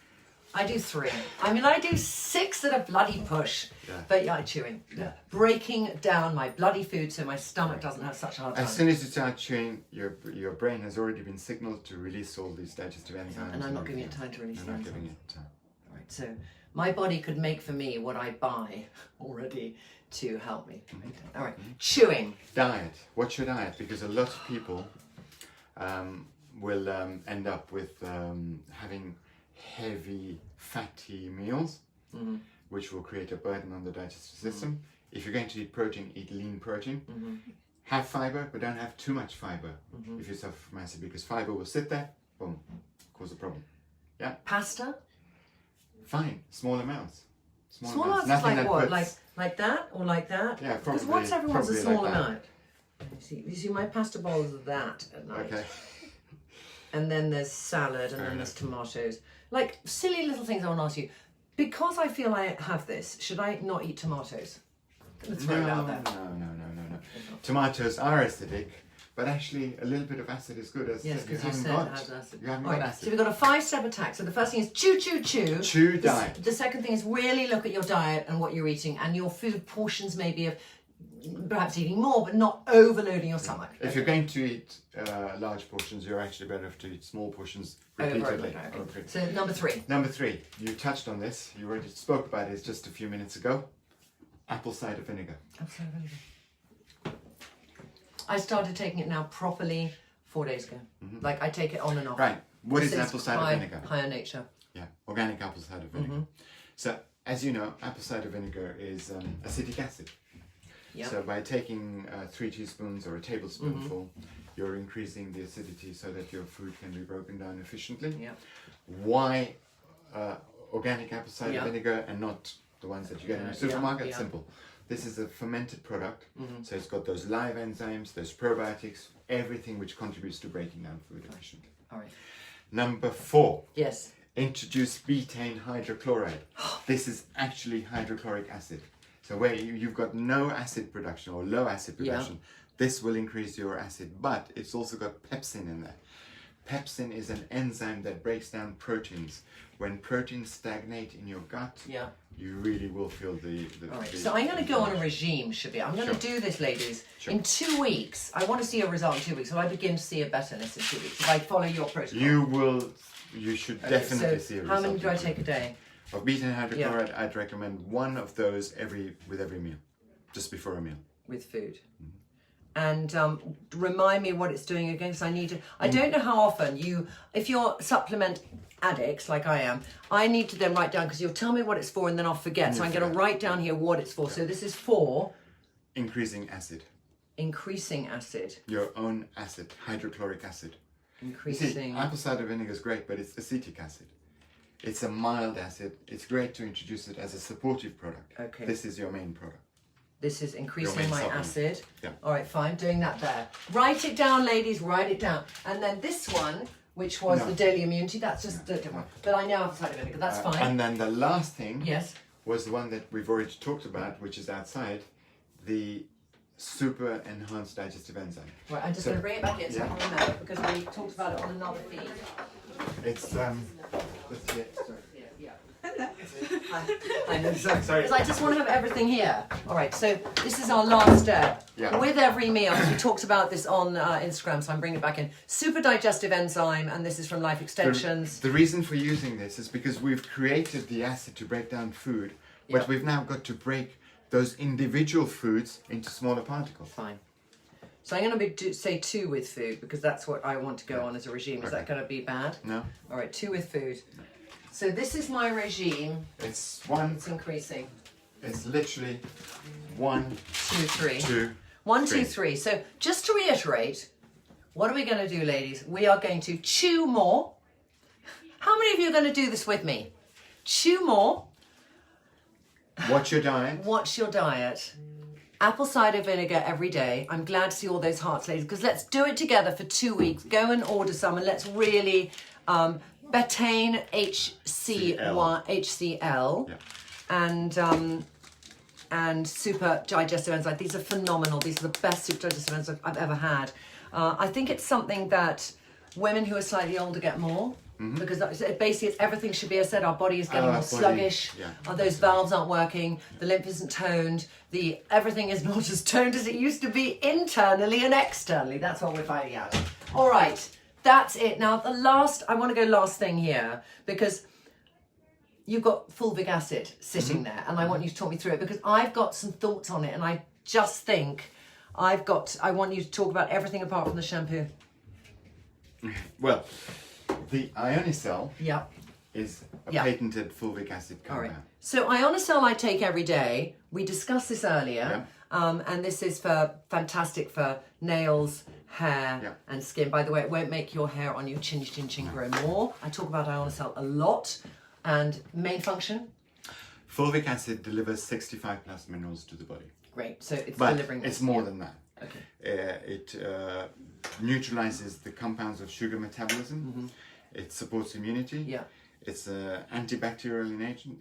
I do 3. I mean, I do 6 at a bloody push. Yeah. But yeah, chewing. Yeah. Breaking down my bloody food so my stomach doesn't have such a hard time. As soon as you start chewing, your brain has already been signaled to release all these digestive enzymes. And I'm not giving it time to release You're not the giving enzymes. it time. Right, so my body could make for me what I buy already to help me. All right, chewing. Diet. What's your diet? Because a lot of people will end up with having heavy, fatty meals, which will create a burden on the digestive system. If you're going to eat protein, eat lean protein. Have fiber, but don't have too much fiber if you suffer from acid, because fiber will sit there, boom, cause a problem. Yeah. Pasta? Fine, small amounts. Small amounts is like what? Like that or like that? Yeah, Because probably. what's everyone's a Probably small like that. amount? You see, my pasta bowl is that at night. Okay. And then there's salad, and then there's tomatoes. Like silly little things I want to ask you. Because I feel I have this, should I not eat tomatoes? Let's throw it out there. No. Tomatoes are acidic, but actually a little bit of acid is good. As Yes, because you said it has acid. You haven't All got right, acid. so we've got a 5-step attack. So the first thing is chew. Chew diet. The second thing is really look at your diet and what you're eating, and your food portions maybe of perhaps eating more, but not overloading your stomach. If you're going to eat large portions, you're actually better off to eat small portions repeatedly. Okay. So number 3. Number 3, you touched on this. You already spoke about it just a few minutes ago. Apple cider vinegar. Apple cider vinegar. I started taking it now properly 4 days ago. Like I take it on and off. Right. What is This apple cider vinegar? Higher nature. Yeah, organic apple cider vinegar. So, as you know, apple cider vinegar is acetic acid. Yep. So by taking 3 teaspoons or a tablespoonful, you're increasing the acidity so that your food can be broken down efficiently. Yep. Why organic apple cider vinegar and not the ones that you get in the supermarket? Yeah. Simple. This is a fermented product, so it's got those live enzymes, those probiotics, everything which contributes to breaking down food efficiently. All right. Number 4. Yes. Introduce betaine hydrochloride. This is actually hydrochloric acid. So where you've got no acid production or low acid production, this will increase your acid, but it's also got pepsin in there. Pepsin is an enzyme that breaks down proteins. When proteins stagnate in your gut, you really will feel the All right. So I'm going to go on a regime, Shabir. I'm going to do this, ladies. In 2 weeks, I want to see a result in 2 weeks. So I begin to see a betterness in 2 weeks if I follow your protocol. You should definitely see a result. How many do I take a day? Of betaine hydrochloride, I'd recommend 1 of those with every meal, just before a meal. With food. And remind me what it's doing again, because I need to. I don't know how often if you're supplement addicts like I am, I need to then write down, because you'll tell me what it's for and then I'll forget. So I'm going to write down here what it's for. So this is for increasing acid. Increasing acid. Your own acid, hydrochloric acid. Increasing. You see, apple cider vinegar is great, but it's acetic acid. It's a mild acid. It's great to introduce it as a supportive product. Okay. This is your main product. This is increasing main my supplement. acid. Yeah. All right, fine. Doing that there. Write it down, ladies. Write it down. And then this one, which was the daily immunity, that's just the different. But I know apple cider vinegar. That's fine. And then the last thing was the one that we've already talked about, which is outside, the super enhanced digestive enzyme. Right, I'm just going to bring it back in so I can remember, because we talked about it on another feed. It's let's see it. Sorry. I know, sorry. Because I just want to have everything here. All right, so this is our last step. With every meal, we talked about this on Instagram, so I'm bringing it back in. Super digestive enzyme, and this is from Life Extensions. The reason for using this is because we've created the acid to break down food, but we've now got to break those individual foods into smaller particles. Fine. So I'm going to say 2 with food because that's what I want to go on as a regime. Is that going to be bad? No. All right, 2 with food. So this is my regime. It's one. It's increasing. It's literally 1, 2, 3. 2, 1, 2, 3. So just to reiterate, what are we going to do, ladies? We are going to chew more. How many of you are going to do this with me? Chew more. Watch your diet. Watch your diet. Apple cider vinegar every day. I'm glad to see all those hearts, ladies, because let's do it together for 2 weeks. Go and order some and let's really Betaine HCl and super digestive enzymes. These are phenomenal. These are the best super digestive enzymes I've ever had. I think it's something that women who are slightly older get more. Because basically it's everything Shabir said, our body is getting more sluggish, those valves aren't working, the lymph isn't toned, everything is not as toned as it used to be internally and externally. That's what we're finding out. All right, that's it. Now I want to go last thing here because you've got Fulvic Acid sitting there and I want you to talk me through it because I've got some thoughts on it and I just think I want you to talk about everything apart from the shampoo. Well, the Ionicell is a patented Fulvic Acid compound. All right. So Ionicell I take every day. We discussed this earlier. And this is fantastic for nails, hair and skin. By the way, it won't make your hair on your chin grow more. I talk about Ionicell a lot. And main function? Fulvic Acid delivers 65 plus minerals to the body. Great. So it's but delivering it's more than that. Okay. It neutralizes the compounds of sugar metabolism. It supports immunity. It's antibacterial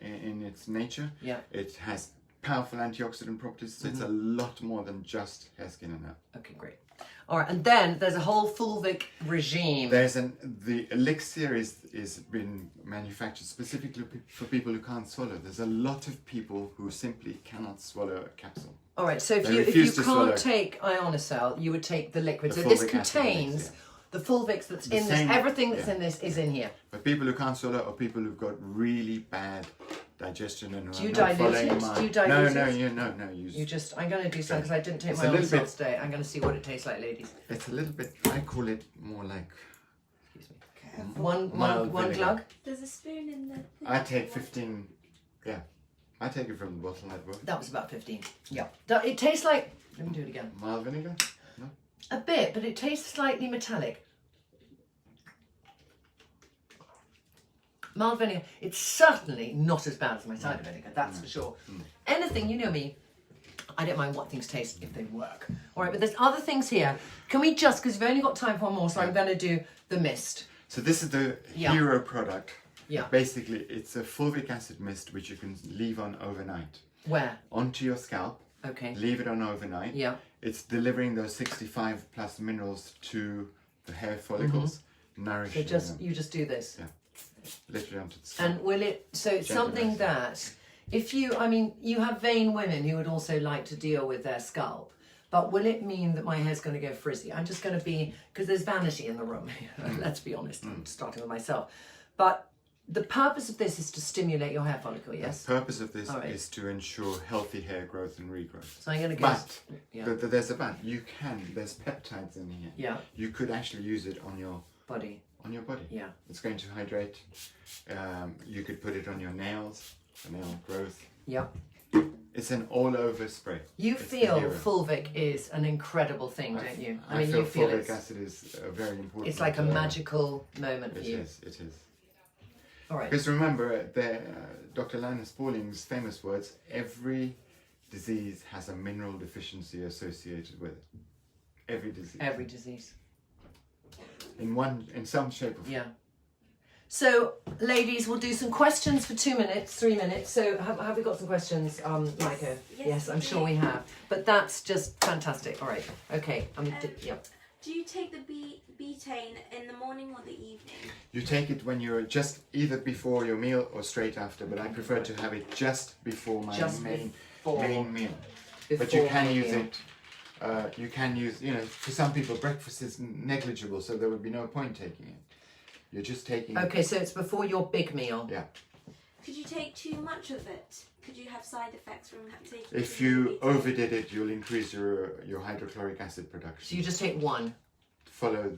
in its nature. It has powerful antioxidant properties. So it's a lot more than just hair, skin and nail. Okay, great. All right, and then there's a whole Fulvic regime. The Elixir is been manufactured specifically for people who can't swallow. There's a lot of people who simply cannot swallow a capsule. All right, so if you can't take Ionicell, you would take the liquid. So this contains the Fulvic that's in this. Everything that's in this is in here. But people who can't swallow or people who've got really bad digestion and do you dilute it? Do you dilute it? No. I'm going to do some because I didn't take my own cells today. I'm going to see what it tastes like, ladies. It's a little bit. I call it more like. Excuse me. One glug. There's a spoon in the. I take 15. Yeah, I take it from the bottle. That was about 15. Yeah. It tastes like. Let me do it again. Mild vinegar. No. A bit, but it tastes slightly metallic. Mild vinegar. It's certainly not as bad as my cider vinegar, that's for sure. Anything, you know me, I don't mind what things taste if they work. All right, but there's other things here. Can we just, because we've only got time for one more, so I'm going to do the mist. So this is the hero product. Yeah. Basically, it's a Fulvic Acid mist which you can leave on overnight. Where? Onto your scalp. Okay. Leave it on overnight. Yeah. It's delivering those 65 plus minerals to the hair follicles, nourishing them. You just do this. Yeah. Literally onto the scalp. And will it, so it's something that, if you, you have vain women who would also like to deal with their scalp, but will it mean that my hair's going to go frizzy? I'm just going to be, because there's vanity in the room, let's be honest, I'm starting with myself. But the purpose of this is to stimulate your hair follicle, yes? The purpose of this is to ensure healthy hair growth and regrowth. So I'm going to go... But there's a but. There's peptides in here. Yeah. You could actually use it on your... body. On your body. Yeah. It's going to hydrate. You could put it on your nails, for nail growth. Yeah. It's an all-over spray. You feel Fulvic is an incredible thing, don't you? I feel Fulvic Acid is a very important... It's like a magical moment for you. It is. All right. Because remember, Dr. Linus Pauling's famous words, every disease has a mineral deficiency associated with it. Every disease. Every disease. In some shape or form. Yeah. So, ladies, we'll do some questions for 2 minutes, 3 minutes. So, have we got some questions, Micah? Yes, I'm sure we have. But that's just fantastic. All right. Okay. Do you take the betaine in the morning or the evening? You take it when you're just either before your meal or straight after, but I prefer to have it just before my main meal. But you can use it. You can use, for some people breakfast is negligible, so there would be no point taking it. You're just taking Okay, so it's before your big meal. Yeah. Could you take too much of it? Could you have side effects from taking? If you overdid it, you'll increase your hydrochloric acid production. So you just take one. Follow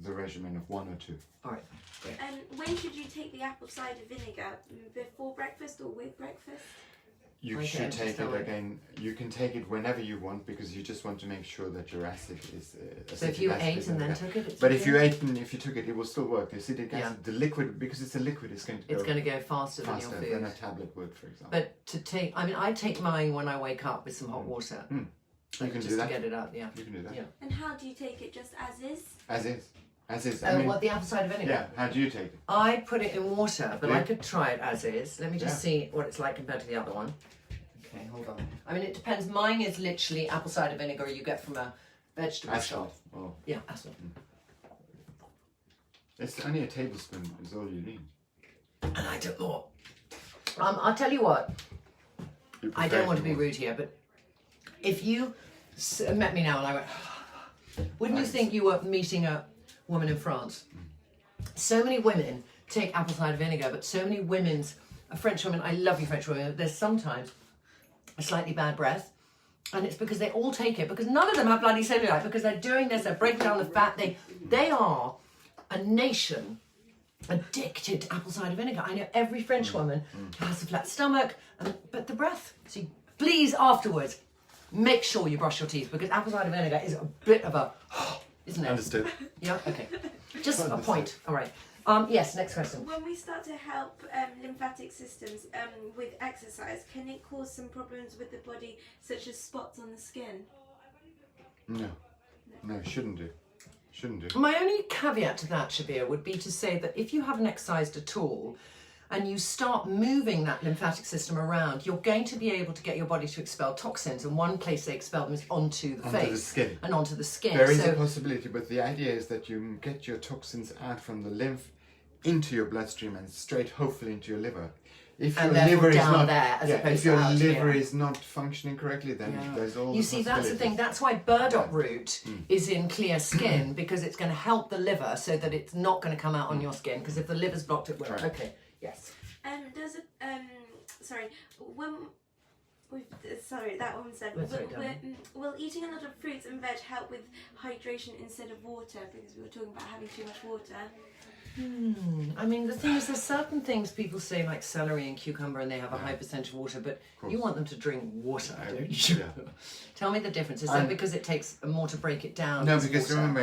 the regimen of 1 or 2. All right. Great. And when should you take the apple cider vinegar? Before breakfast or with breakfast? You Okay, should take just it again. You can take it whenever you want because you just want to make sure that your acid is. So if you ate and then took it, it's but if okay? you ate and if you took it, it will still work. The acetic acid, Yeah. the liquid, because it's a liquid, it's going to go. It's going to go faster than your food. than a tablet would, for example. But to take, I mean, I take mine when I wake up with some hot water. You can just do that. to get it out. Yeah. You can do that. Yeah. And how do you take it? Just as is? As is. As is. Oh, what, the apple cider vinegar? Yeah. How do you take it? I put it in water, but Yeah. I could try it as is. Let me just see what it's like compared to the other one. Okay, hold on. I mean, it depends. Mine is literally apple cider vinegar you get from a vegetable shop. Oh. Yeah, acid. It's only a tablespoon is all you need. And I took more. I'll tell you what. You I prefer don't want to it be more. rude here, but if you met me now and I went, wouldn't you think you were meeting a woman in France? So many women take apple cider vinegar, but so many French women, I love you French women, there's sometimes a slightly bad breath. And it's because they all take it, because none of them have bloody cellulite, because they're doing this, they're breaking down the fat. They are a nation addicted to apple cider vinegar. I know every French woman has a flat stomach, but the breath. So please, afterwards, make sure you brush your teeth, because apple cider vinegar is a bit of a, isn't it? Understood. Yeah, okay. Just a point. All right. Yes, next question. When we start to help lymphatic systems with exercise, can it cause some problems with the body, such as spots on the skin? No, shouldn't do. Shouldn't do. My only caveat to that, Shabir, would be to say that if you haven't exercised at all and you start moving that lymphatic system around, you're going to be able to get your body to expel toxins. And one place they expel them is onto the face. The skin. And onto the skin. There is a possibility, but the idea is that you get your toxins out from the lymph into your bloodstream and straight, hopefully, into your liver. If your liver is not there, as opposed if your to out liver here. is not functioning correctly, then there's all. You see, that's the thing. That's why burdock root is in clear skin, because it's going to help the liver so that it's not going to come out on your skin. Because if the liver's blocked, it won't. Right. Okay. Yes. Does it? Sorry. Sorry, that one said. That's right, darling. Will eating a lot of fruits and veg help with hydration instead of water? Because we were talking about having too much water. I mean, the thing is, there's certain things people say, like celery and cucumber, and they have a high percentage of water, but you want them to drink water, don't you? Yeah. Tell me the difference. Is that because it takes more to break it down? No, as because water? remember,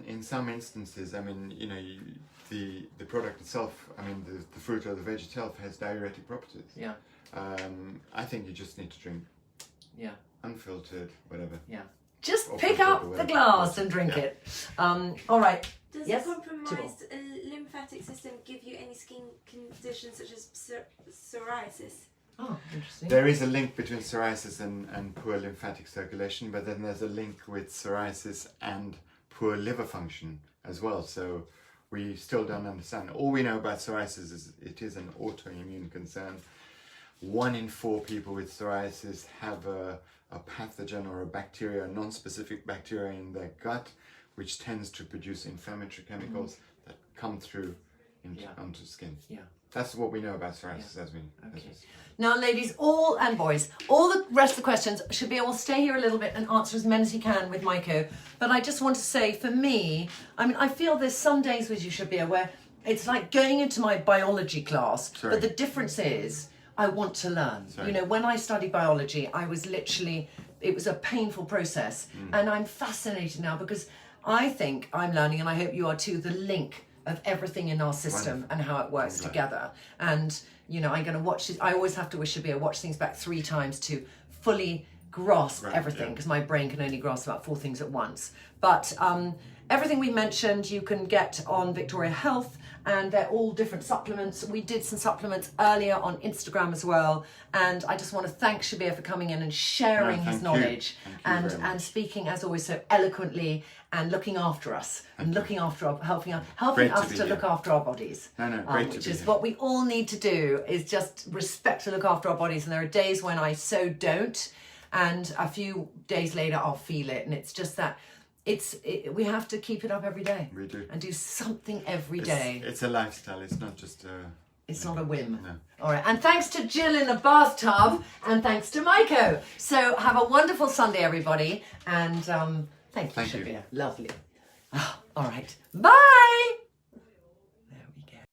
in some instances, I mean, the product itself, I mean, the fruit or the veg itself has diuretic properties. Yeah. I think you just need to drink unfiltered, whatever. Yeah. Just Or pick filtered or up the whatever. glass and drink it. All right. Does Yes, a compromised lymphatic system give you any skin conditions such as psoriasis? Oh, interesting. There is a link between psoriasis and poor lymphatic circulation, but then there's a link with psoriasis and poor liver function as well. So we still don't understand. All we know about psoriasis is it is an autoimmune concern. 1 in 4 people with psoriasis have a pathogen or a bacteria, a non-specific bacteria in their gut, which tends to produce inflammatory chemicals that come through onto skin. Yeah. That's what we know about psoriasis as we. Okay. Now, ladies, and boys, all the rest of the questions, Shabir will stay here a little bit and answer as many as he can with Maiko. But I just want to say, for me, I mean, I feel there's some days with you, Shabir, where it's like going into my biology class, but the difference is I want to learn. You know, when I studied biology, I was literally, it was a painful process. And I'm fascinated now because I think I'm learning, and I hope you are too, the link of everything in our system and how it works together. And, you know, I'm going to watch this. I always have to wish Shabir watch things back 3 times to fully grasp everything, because my brain can only grasp about 4 things at once. But everything we mentioned you can get on Viridian, and they're all different supplements. We did some supplements earlier on Instagram as well, and I just want to thank Shabir for coming in and sharing his knowledge and speaking, as always, so eloquently and looking after us and looking after our, helping us to look after our bodies. Which is what we all need to do, is just respect to look after our bodies. And there are days when I so don't, and a few days later I'll feel it, and it's just that we have to keep it up every day. We do. And do something every day. It's a lifestyle. It's not just It's not a whim. No. All right. And thanks to Jill in the bathtub, and thanks to Maiko. So have a wonderful Sunday, everybody. And thank you, Thank you. Shabir. Lovely. Oh, all right. Bye.